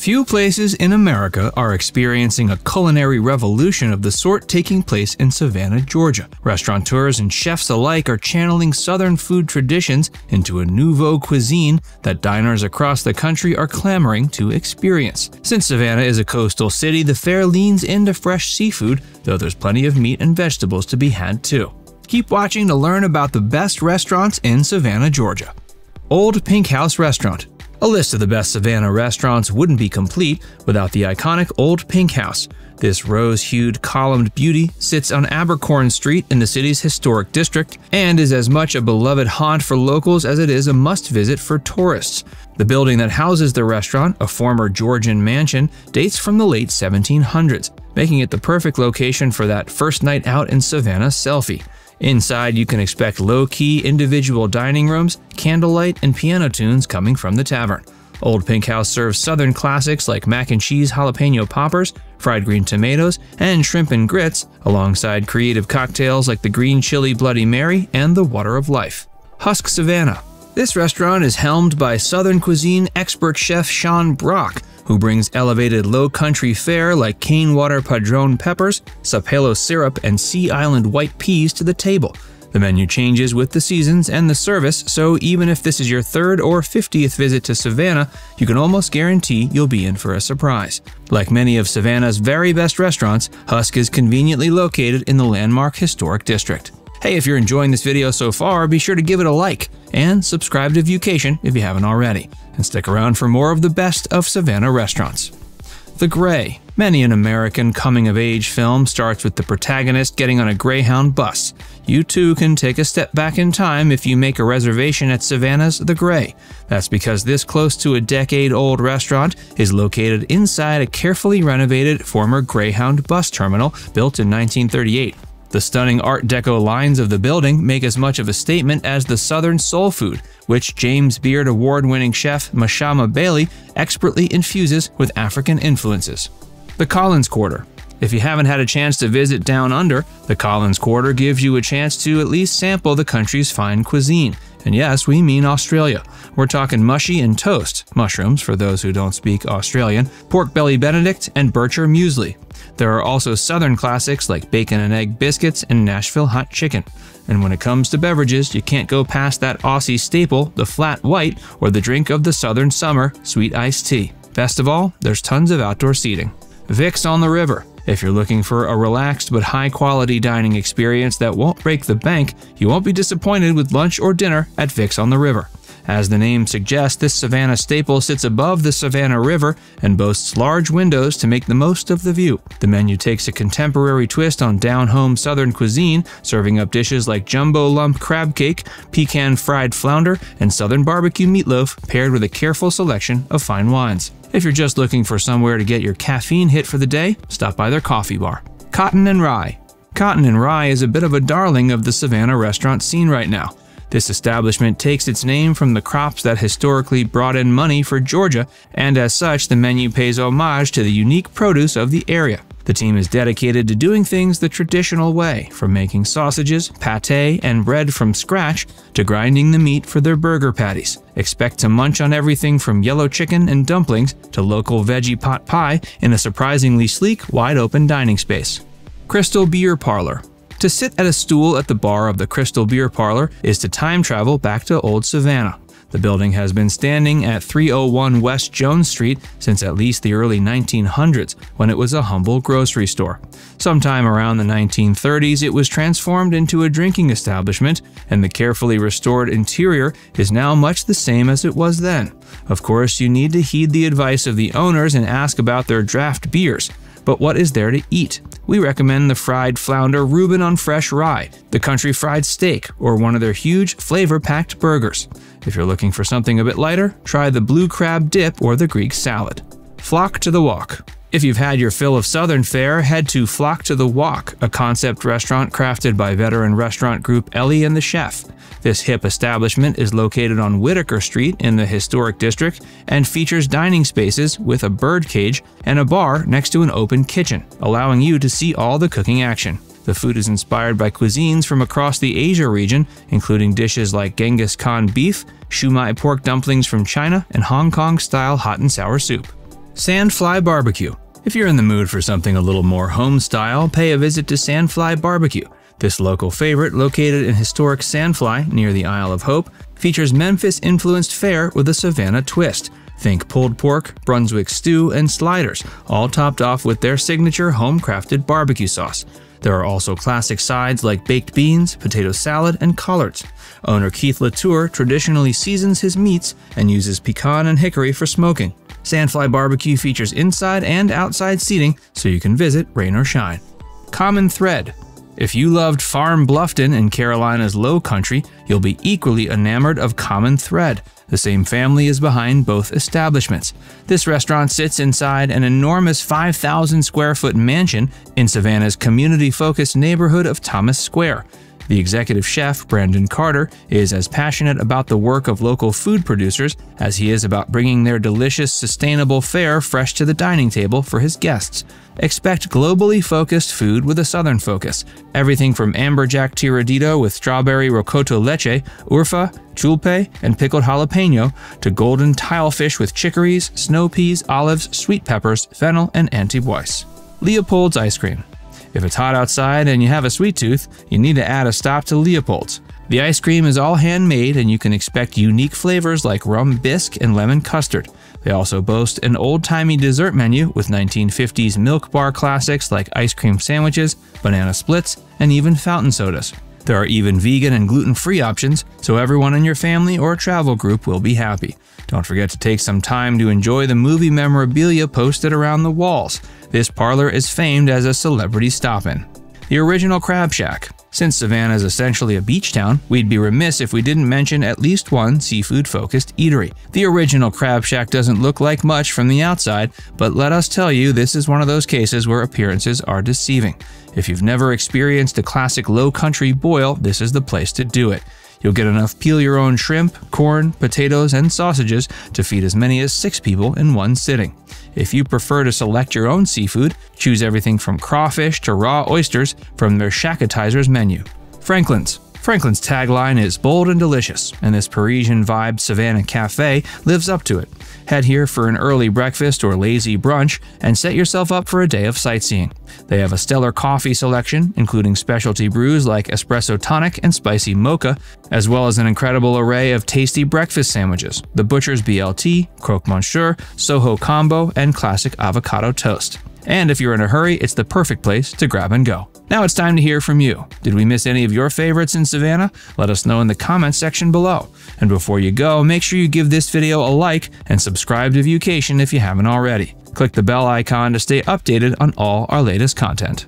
Few places in America are experiencing a culinary revolution of the sort taking place in Savannah, Georgia. Restaurateurs and chefs alike are channeling Southern food traditions into a nouveau cuisine that diners across the country are clamoring to experience. Since Savannah is a coastal city, the fare leans into fresh seafood, though there's plenty of meat and vegetables to be had too. Keep watching to learn about the best restaurants in Savannah, Georgia. Old Pink House Restaurant. A list of the best Savannah restaurants wouldn't be complete without the iconic Old Pink House. This rose-hued, columned beauty sits on Abercorn Street in the city's historic district and is as much a beloved haunt for locals as it is a must-visit for tourists. The building that houses the restaurant, a former Georgian mansion, dates from the late 1700s, making it the perfect location for that first night out in Savannah selfie. Inside, you can expect low-key individual dining rooms, candlelight, and piano tunes coming from the tavern. Old Pink House serves Southern classics like mac and cheese jalapeno poppers, fried green tomatoes, and shrimp and grits, alongside creative cocktails like the green chili Bloody Mary and the Water of Life. Husk Savannah. This restaurant is helmed by Southern cuisine expert chef Sean Brock, who brings elevated Lowcountry fare like cane water padron peppers, sapelo syrup, and Sea Island white peas to the table. The menu changes with the seasons and the service, so even if this is your 3rd or 50th visit to Savannah, you can almost guarantee you'll be in for a surprise. Like many of Savannah's very best restaurants, Husk is conveniently located in the landmark historic district. Hey, if you're enjoying this video so far, be sure to give it a like and subscribe to Viewcation if you haven't already. And stick around for more of the best of Savannah restaurants. The Grey. Many an American coming-of-age film starts with the protagonist getting on a Greyhound bus. You too can take a step back in time if you make a reservation at Savannah's The Grey. That's because this close to a decade-old restaurant is located inside a carefully renovated former Greyhound bus terminal built in 1938. The stunning Art Deco lines of the building make as much of a statement as the Southern soul food, which James Beard award-winning chef Mashama Bailey expertly infuses with African influences. The Collins Quarter. If you haven't had a chance to visit Down Under, the Collins Quarter gives you a chance to at least sample the country's fine cuisine. And yes, we mean Australia. We're talking mushy and toast, mushrooms for those who don't speak Australian, pork belly benedict, and Bircher muesli. There are also Southern classics like bacon and egg biscuits and Nashville hot chicken. And when it comes to beverages, you can't go past that Aussie staple, the flat white, or the drink of the Southern summer, sweet iced tea. Best of all, there's tons of outdoor seating. Vic's on the River. If you're looking for a relaxed but high-quality dining experience that won't break the bank, you won't be disappointed with lunch or dinner at Vic's on the River. As the name suggests, this Savannah staple sits above the Savannah River and boasts large windows to make the most of the view. The menu takes a contemporary twist on down-home Southern cuisine, serving up dishes like jumbo lump crab cake, pecan fried flounder, and Southern barbecue meatloaf paired with a careful selection of fine wines. If you're just looking for somewhere to get your caffeine hit for the day, stop by their coffee bar. Cotton Rye. Cotton Rye is a bit of a darling of the Savannah restaurant scene right now. This establishment takes its name from the crops that historically brought in money for Georgia, and as such, the menu pays homage to the unique produce of the area. The team is dedicated to doing things the traditional way, from making sausages, pâté, and bread from scratch to grinding the meat for their burger patties. Expect to munch on everything from yellow chicken and dumplings to local veggie pot pie in a surprisingly sleek, wide-open dining space. Crystal Beer Parlor. To sit at a stool at the bar of the Crystal Beer Parlor is to time travel back to Old Savannah. The building has been standing at 301 West Jones Street since at least the early 1900s, when it was a humble grocery store. Sometime around the 1930s, it was transformed into a drinking establishment, and the carefully restored interior is now much the same as it was then. Of course, you need to heed the advice of the owners and ask about their draft beers. But what is there to eat? We recommend the fried flounder Reuben on fresh rye, the country fried steak, or one of their huge flavor-packed burgers. If you're looking for something a bit lighter, try the blue crab dip or the Greek salad. Flock to the Walk. If you've had your fill of Southern fare, head to Flock to the Walk, a concept restaurant crafted by veteran restaurant group Ellie and the Chef. This hip establishment is located on Whitaker Street in the historic district and features dining spaces with a bird cage and a bar next to an open kitchen, allowing you to see all the cooking action. The food is inspired by cuisines from across the Asia region, including dishes like Genghis Khan beef, shumai pork dumplings from China, and Hong Kong-style hot and sour soup. Sandfly BBQ. If you're in the mood for something a little more home-style, pay a visit to Sandfly BBQ. This local favorite, located in historic Sandfly near the Isle of Hope, features Memphis-influenced fare with a Savannah twist. Think pulled pork, Brunswick stew, and sliders, all topped off with their signature home-crafted barbecue sauce. There are also classic sides like baked beans, potato salad, and collards. Owner Keith Latour traditionally seasons his meats and uses pecan and hickory for smoking. Sandfly BBQ features inside and outside seating, so you can visit rain or shine. Common thread. If you loved Farm Bluffton in Carolina's Lowcountry, you'll be equally enamored of Common Thread. The same family is behind both establishments. This restaurant sits inside an enormous 5,000 square foot mansion in Savannah's community-focused neighborhood of Thomas Square. The executive chef, Brandon Carter, is as passionate about the work of local food producers as he is about bringing their delicious, sustainable fare fresh to the dining table for his guests. Expect globally focused food with a southern focus. Everything from amberjack tiradito with strawberry rocoto leche, urfa, chulpe, and pickled jalapeno, to golden tilefish with chicories, snow peas, olives, sweet peppers, fennel, and antibiotics. Leopold's ice cream. If it's hot outside and you have a sweet tooth, you need to add a stop to Leopold's. The ice cream is all handmade and you can expect unique flavors like rum bisque and lemon custard. They also boast an old-timey dessert menu with 1950s milk bar classics like ice cream sandwiches, banana splits, and even fountain sodas. There are even vegan and gluten-free options, so everyone in your family or travel group will be happy. Don't forget to take some time to enjoy the movie memorabilia posted around the walls. This parlor is famed as a celebrity stop-in. The original Crab Shack. Since Savannah is essentially a beach town, we'd be remiss if we didn't mention at least one seafood-focused eatery. The original Crab Shack doesn't look like much from the outside, but let us tell you, this is one of those cases where appearances are deceiving. If you've never experienced a classic Lowcountry boil, this is the place to do it. You'll get enough peel-your-own shrimp, corn, potatoes, and sausages to feed as many as 6 people in one sitting. If you prefer to select your own seafood, choose everything from crawfish to raw oysters from their Shackatizers menu. Franklin's. Franklin's tagline is bold and delicious, and this Parisian-vibed Savannah cafe lives up to it. Head here for an early breakfast or lazy brunch and set yourself up for a day of sightseeing. They have a stellar coffee selection, including specialty brews like espresso tonic and spicy mocha, as well as an incredible array of tasty breakfast sandwiches, the Butcher's BLT, Croque Monsieur, Soho Combo, and classic avocado toast. And if you're in a hurry, it's the perfect place to grab and go. Now it's time to hear from you. Did we miss any of your favorites in Savannah? Let us know in the comments section below. And before you go, make sure you give this video a like and subscribe to Viewcation if you haven't already. Click the bell icon to stay updated on all our latest content.